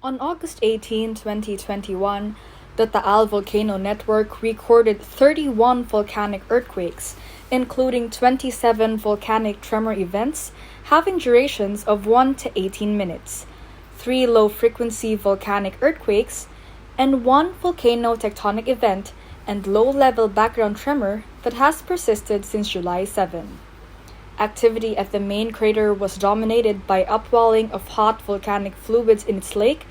On August 18, 2021, the Taal Volcano Network recorded 31 volcanic earthquakes, including 27 volcanic tremor events having durations of 1 to 18 minutes, 3 low-frequency volcanic earthquakes, and 1 volcano tectonic event and low-level background tremor that has persisted since July 7. Activity at the main crater was dominated by upwelling of hot volcanic fluids in its lake,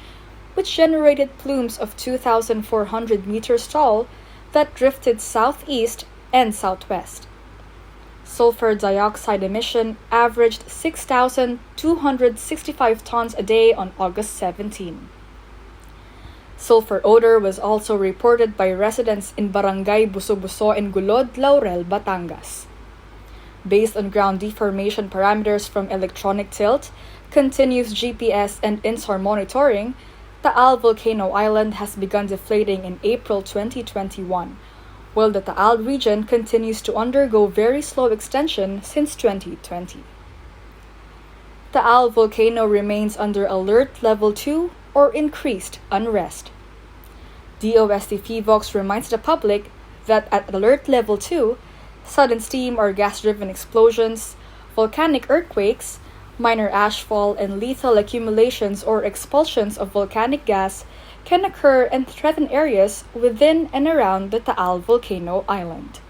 which generated plumes of 2,400 meters tall that drifted southeast and southwest. Sulfur dioxide emission averaged 6,265 tons a day on August 17. Sulfur odor was also reported by residents in Barangay Buso-Buso and Gulod, Laurel, Batangas. Based on ground deformation parameters from electronic tilt, continuous GPS and INSAR monitoring, Taal Volcano Island has begun deflating in April 2021, while the Taal region continues to undergo very slow extension since 2020. Taal Volcano remains under Alert Level 2 or increased unrest. DOST PHIVOX reminds the public that at Alert Level 2, sudden steam or gas-driven explosions, volcanic earthquakes, minor ashfall, and lethal accumulations or expulsions of volcanic gas can occur and threaten areas within and around the Taal Volcano Island.